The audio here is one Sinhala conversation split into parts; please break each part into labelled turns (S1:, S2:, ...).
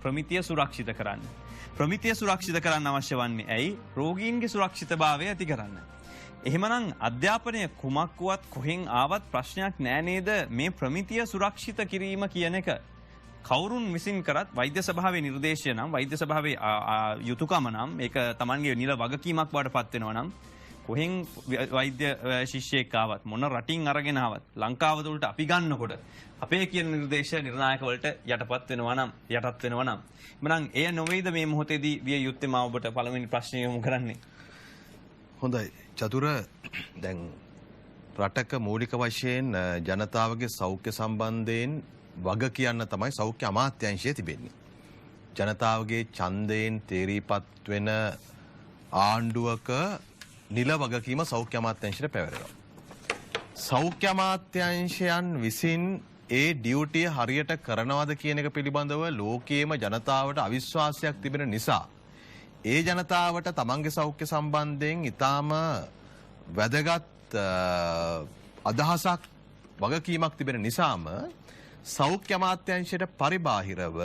S1: ප්‍රමිතිය සුරක්ෂිත කරන්න. ප්‍රමිතිය සුරක්ෂිත කරන්න අවශ්‍ය වන්නේ ඇයි? රෝගීන්ගේ සුරක්ෂිතභාවය ඇති කරන්න. එහෙමනම් අධ්‍යාපනය කුමක් වුවත් කොහෙන් ආවත් ප්‍රශ්නයක් නෑ නේද මේ ප්‍රමිතිය සුරක්ෂිත කිරීම කියන එක. කවුරුන් විසින් කරත් වෛද්‍ය සභාවේ නිර්දේශය නම් වෛද්‍ය සභාවේ යුතුයකම නම් ඒක Tamanගේ නිල වගකීමක් බවට පත් වෙනවා නම් කොහෙන් වෛද්‍ය ශිෂ්‍යයෙක් ආවත් මොන රටින් අරගෙන ආවත් ලංකාව තුළට අපි ගන්නකොට අපේ කියන නිර්දේශ නිර්ණායක වලට යටපත් වෙනවා නම් යටත් වෙනවා නම් මනම් එය නොවේද මේ මොහොතේදී විය යුත්තේ මා ඔබට පළවෙනි ප්‍රශ්නය යොමු කරන්නේ.
S2: හොඳයි චතුර දැන් රටක මූලික වශයෙන් ජනතාවගේ සෞඛ්‍ය සම්බන්ධයෙන් වග කියන්න තමයි සෞඛ්‍ය අමාත්‍යාංශය තිබෙන්නේ. ජනතාවගේ ඡන්දයෙන් තේරීපත් වෙන ආණ්ඩුවක නිල වගකීම සෞඛ්‍ය අමාත්‍යාංශයට පැවරෙනවා. සෞඛ්‍ය අමාත්‍යාංශයන් විසින් ඒ ඩියුටිය හරියට කරනවද කියන එක පිළිබඳව ලෝකයේම ජනතාවට අවිශ්වාසයක් තිබෙන නිසා ඒ ජනතාවට තමන්ගේ සෞඛ්‍ය සම්බන්ධයෙන් ඊටාම වැදගත් අදහසක් වගකීමක් තිබෙන නිසාම සෞඛ්‍ය අමාත්‍යාංශයට පරිබාහිරව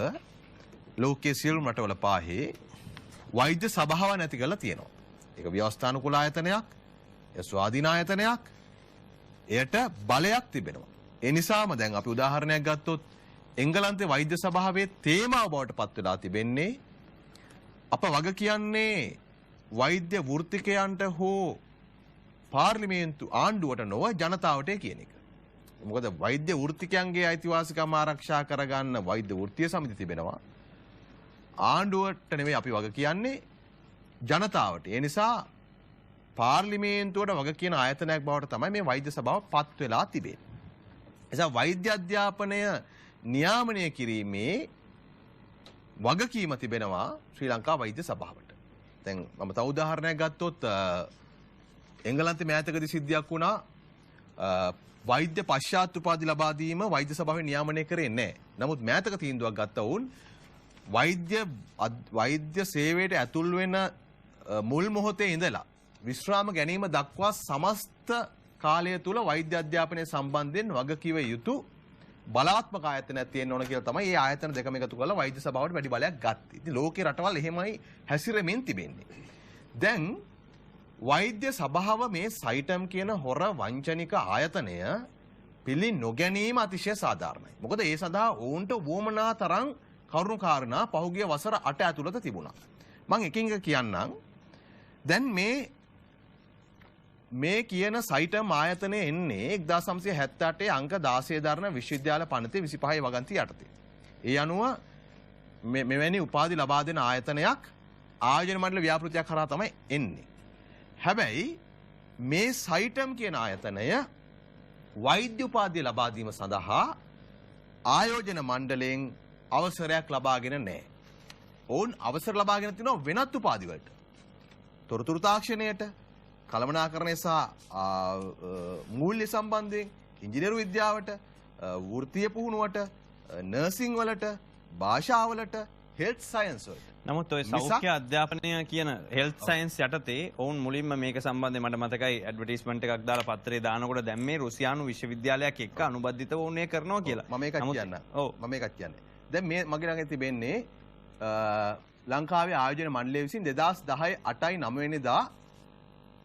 S2: ලෝකයේ සියලුම රටවල පාහේ වෛද්‍ය සභාව නැති කරලා තියෙනවා. ඒක ව්‍යවස්ථානුකූල ආයතනයක්, ඒ ස්වාධීන ආයතනයක්, එයට බලයක් තිබෙනවා. ඒ නිසාම දැන් අපි උදාහරණයක් ගත්තොත් එංගලන්තේ වෛද්‍ය සභාවේ තේමාව බවට පත් වෙලා තිබෙන්නේ අප වග කියන්නේ වෛද්‍ය වෘත්තිකයන්ට හෝ පාර්ලිමේන්තු ආණ්ඩුවට නොව ජනතාවට කියන එක. මොකද වෛද්‍ය වෘත්තිකයන්ගේ අයිතිවාසිකම් ආරක්ෂා කරගන්න වෛද්‍ය වෘත්තීය සමිති තිබෙනවා. ආණ්ඩුවට නෙමෙයි අපි වග කියන්නේ ජනතාවට. ඒ නිසා පාර්ලිමේන්තුවට වග කියන ආයතනයක් බවට තමයි මේ වෛද්‍ය සභාව පත් වෙලා තිබෙන්නේ. එසා වෛද්‍ය අධ්‍යාපනය නියාමනය කිරීමේ වගකීම තිබෙනවා ශ්‍රී ලංකා වෛද්‍ය සභාවට. දැන් මම තව උදාහරණයක් ගත්තොත් එංගලන්තේ මෑතකදී සිද්ධියක් වුණා වෛද්‍ය පශ්චාත් උපාධි ලබා දීම වෛද්‍ය සභාවේ නියාමනය කරේ නැහැ. නමුත් මෑතක තීන්දුවක් ගත්ත වුන් වෛද්‍ය සේවයට ඇතුල් වෙන මුල් මොහොතේ ඉඳලා විශ්‍රාම ගැනීම දක්වා සමස්ත කාලය තුල වෛද්‍ය අධ්‍යාපනය සම්බන්ධයෙන් වගකීව යුතු බලාත්මක ආයතනයක් තියෙන්න ඕන කියලා තමයි මේ ආයතන දෙකම එකතු කරලා වෛද්‍ය සභාවට වැඩි බලයක් ගත්තේ. ඉතින් ලෝකේ රටවල් එහෙමයි හැසිරෙමින් තිබෙන්නේ. දැන් වෛද්‍ය සභාව මේ සයිටම් කියන හොර වංචනික ආයතනය පිළි නොගැනීම අතිශය සාධාරණයි. මොකද ඒ සඳහා ඔවුන්ට වුවමනා තරම් කරුණු කාරණා පහුගිය වසර 8 ඇතුළත තිබුණා. මම එකින් එක කියන්නම්. දැන් මේ කියන සයිටම් ආයතනය එන්නේ 1978 අංක 16 දරන විශ්වවිද්‍යාල පනතේ 25 වගන්ති යටතේ. ඒ අනුව මෙවැනි උපාධි ලබා දෙන ආයතනයක් ආයෝජන මණ්ඩල ව්‍යාපෘතියක් කරා තමයි එන්නේ. හැබැයි මේ සයිටම් කියන ආයතනය වෛද්‍ය උපාධිය ලබා දීම සඳහා ආයෝජන මණ්ඩලයෙන් අවසරයක් ලබාගෙන නැහැ. ඔවුන් අවසර ලබාගෙන තිනවා වෙනත් උපාධි වලට. තොරතුරු තාක්ෂණයට, කළමනාකරණය සහ මූල්‍ය සම්බන්ධයෙන්, ඉංජිනේරු විද්‍යාවට, වෘත්තීය පුහුණුවට, නර්සිං වලට, භාෂාවලට, හෙල්ත් සයන්ස් වලට.
S1: නමුත් ඔය සෞඛ්‍ය අධ්‍යාපනය කියන හෙල්ත් සයන්ස් යටතේ ඔවුන් මුලින්ම මේක සම්බන්ධයෙන් මට මතකයි ඇඩ්වර්ටයිස්මන්ට් එකක් දාලා පත්තරේ දානකොට දැන් මේ රුසියානු විශ්වවිද්‍යාලයක් එක්ක අනුබද්ධිතව උන්නේ කරනවා කියලා.
S2: මම මේකක් කියන්න. ඔව් මම මේකක් කියන්නේ. දැන් මේ මගේ ළඟ තිබෙන්නේ ලංකාවේ ආයෝජන මණ්ඩලය විසින් 2010 8යි 9 වෙනිදා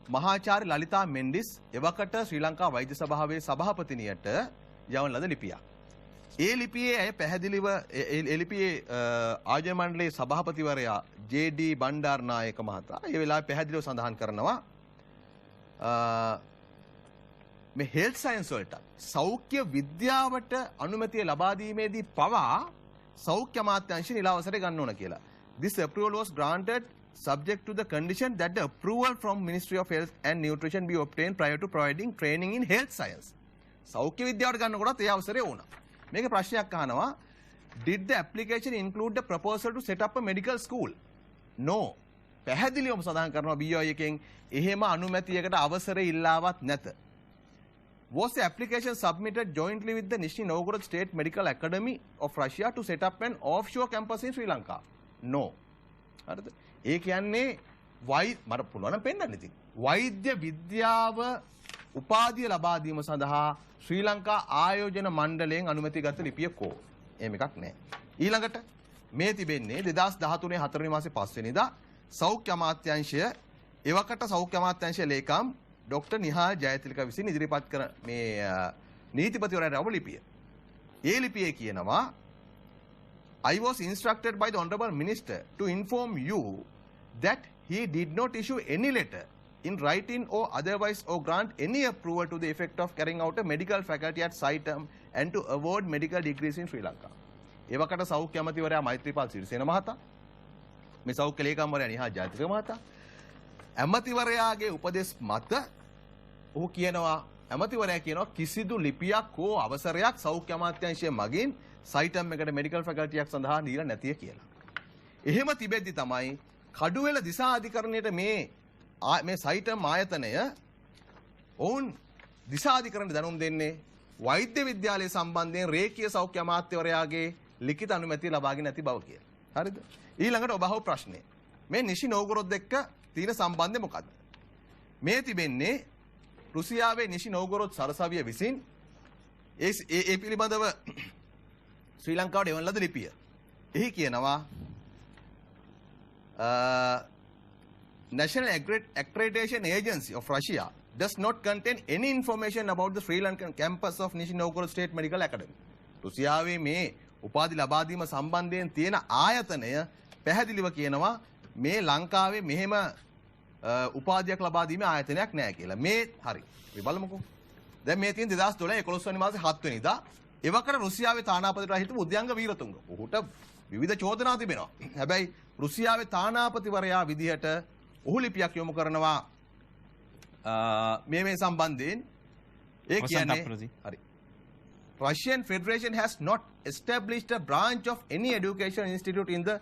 S2: මහාචාර්ය ලලිතා මෙන්ඩිස් එවකට ශ්‍රී ලංකා වෛද්‍ය සභාවේ සභාපතිනියට යවන ලද ලිපියක්. ඒ ලිපියේ ඇය පැහැදිලිව ඒ ලිපියේ ආයෝජන මණ්ඩලයේ සභාපතිවරයා ජේ.ඩී. බණ්ඩාරනායක මහතා ඒ වෙලාවේ පැහැදිලිව සඳහන් කරනවා මේ හෙල්ත් සයන්ස් වලට සෞඛ්‍ය විද්‍යාවට අනුමැතිය ලබා දීමේදී පවා සෞඛ්‍ය අමාත්‍යාංශය නිල අවසරය ගන්න ඕන කියලා. This approval was granted subject to the condition that the approval from Ministry of Health and Nutrition be obtained prior to providing training in health science. සෞඛ්‍ය විද්‍යාවට ගන්නකොටත් ඒ අවසරය වුණා. මේක ප්‍රශ්නයක් අහනවා did the application include the proposal to set up a medical school? No. පැහැදිලිවම සඳහන් කරනවා BOI එකෙන් එහෙම අනුමැතියකට අවසරය ඉල්ලාවත් නැත. Was the application submitted jointly with the Nizhny Novgorod State Medical Academy of Russia to set up an offshore campus in Sri Lanka? No. හරිද? ඒ කියන්නේ මට පුළුවන් නම් පෙන්නන්න ඉතින්. වෛද්‍ය විද්‍යාව උපාධිය ලබා දීම සඳහා ශ්‍රී ලංකා ආයෝජන මණ්ඩලයෙන් අනුමැතිය ගත ලිපිය කෝ. එහෙම එකක් නැහැ. ඊළඟට මේ තිබෙන්නේ 2013 4 මාසේ 5 වෙනිදා සෞඛ්‍ය අමාත්‍යාංශය එවකට සෞඛ්‍ය අමාත්‍යාංශයේ ලේකම් ඩොක්ටර් නිහාල් ජයතිලක විසින් ඉදිරිපත් කර මේ නීතිපතිවරයාට අවු ලිපිය. ඒ ලිපියේ කියනවා I was instructed by the Honorable Minister to inform you that he did not issue any letter in writing or otherwise or grant any approval to the effect of carrying out a medical faculty at SITEM and to award medical degrees in Sri Lanka. එවකට සෞඛ්‍ය අමාත්‍යවරයා මෛත්‍රීපාල සිරිසේන මහතා මේ සෞඛ්‍ය ලේකම්වරයා නිහාල් ජයතිලක මහතා ඇමතිවරයාගේ උපදෙස් මත ඔහු කියනවා ඇමතිවරයා කියනවා කිසිදු ලිපියක් හෝ අවසරයක් සෞඛ්‍ය අමාත්‍යාංශය මගින් සයිටම් එකට මෙඩිකල් ෆැකල්ටියක් සඳහා දීලා නැතිය කියලා. එහෙම තිබෙද්දි තමයි කඩුවෙල දිසා අධිකරණයට මේ සයිටම් ආයතනය ඔවුන් දිසා අධිකරණයට දැනුම් දෙන්නේ වෛද්‍ය විද්‍යාලය සම්බන්ධයෙන් රේඛීය සෞඛ්‍ය අමාත්‍යවරයාගේ ලිඛිත අනුමැතිය ලබාගෙන නැති බව කියලා. හරිද? ඊළඟට ඔබ අහපු ප්‍රශ්නේ. මේ නිෂි නෝගොරොත් එක්ක තියෙන සම්බන්ධය මොකද්ද? මේ තිබෙන්නේ රුසියාවේ නිෂි නෝගොරොත් සරසවිය විසින් ඒ පිළිබඳව ශ්‍රී ලංකාවට එවන ලද ලිපිය. එහි කියනවා National Accreditation Agency of Russia does not contain any information about the Sri Lankan campus of Nizhny Novgorod State Medical Academy. රුසියාවේ මේ උපාධි ලබා දීම සම්බන්ධයෙන් තියෙන ආයතනය පැහැදිලිව කියනවා මේ ලංකාවේ මෙහෙම උපාධියක් ලබා දීමේ ආයතනයක් නැහැ කියලා. මේ හරි. අපි බලමුකෝ. දැන් මේ තියෙන 2012 11 වෙනි මාසේ 7 වෙනිදා එවකට රුසියාවේ තානාපතිවරයා හිටපු උද්‍යංග වීරතුංග. ඔහුට විවිධ චෝදනා තිබෙනවා. හැබැයි රුසියාවේ තානාපතිවරයා විදිහට ඔහු ලිපියක් යොමු කරනවා මේ සම්බන්ධයෙන්. ඒ කියන්නේ හරි. Russian Federation has not established a branch of any education institute in the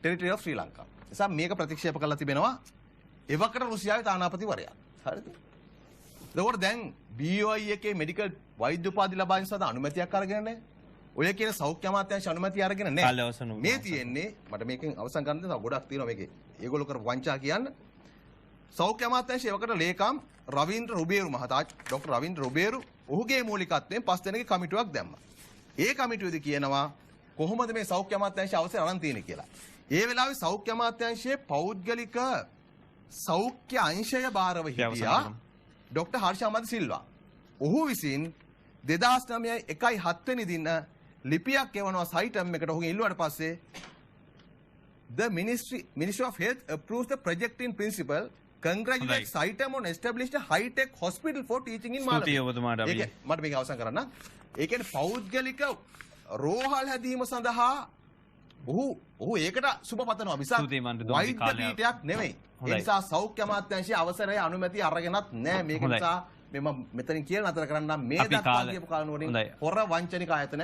S2: territory of Sri Lanka. එසා මේක ප්‍රතික්ෂේප කරලා තිබෙනවා එවකට රුසියාවේ තානාපතිවරයා. හරිද? ඒකෝර දැන් BOI එකේ මෙඩිකල් වෛද්‍ය උපාධි ලබා ගැනීම සඳහා අනුමැතියක් අරගෙන නැහැ. ඔය කියන සෞඛ්‍ය අමාත්‍යාංශ අනුමැතිය අරගෙන නැහැ. මේ තියෙන්නේ මට මේකෙන් අවසන් කරන්න තව ගොඩක් තියෙනවා මේකේ. ඒගොල්ලෝ කරපු වංචා කියන්න. සෞඛ්‍ය අමාත්‍යාංශයේ එවකට ලේකම් රවීන්ද්‍ර රුබේරු මහතා ඩොක්ටර් රවීන්ද්‍ර රුබේරු ඔහුගේ මූලිකත්වයෙන් 5 දෙනෙක්ගේ කමිටුවක් දැම්මා. ඒ කමිටුවේදී කියනවා කොහොමද මේ සෞඛ්‍ය අමාත්‍යාංශය අවසර අරන් තියෙන්නේ කියලා. ඒ වෙලාවේ සෞඛ්‍ය අමාත්‍යාංශයේ පෞද්ගලික සෞඛ්‍ය අංශය බාරව හිටියා ඩොක්ටර් හර්ෂ අමද සිල්වා. ඔහු විසින් 2009 1/7 වෙනි දින ලිපියක් එවනවා සයිටම් එකට. ඔහුගෙන් ඉල්ලුවාට පස්සේ the Ministry of Health approves the project in principle. Congratulate Saitam on established a high-tech hospital for teaching in Malabar. මට මේක අවසන් කරන්න. ඒ කියන්නේ පෞද්ගලික රෝහල් හැදීම සඳහා ඔහු ඒකට සුබ පතනවා මිසක් වෛද්‍ය පීඨයක් නෙමෙයි. ඒ නිසා සෞඛ්‍ය අමාත්‍යාංශයේ අවසරය අනුමැතිය අරගෙනත් නැහැ. මේක නිසා මම මෙතනින් කියලා නතර කරන්න මේ දක්වා කියපු කාරණා වලින් හොර වංචනික ආයතන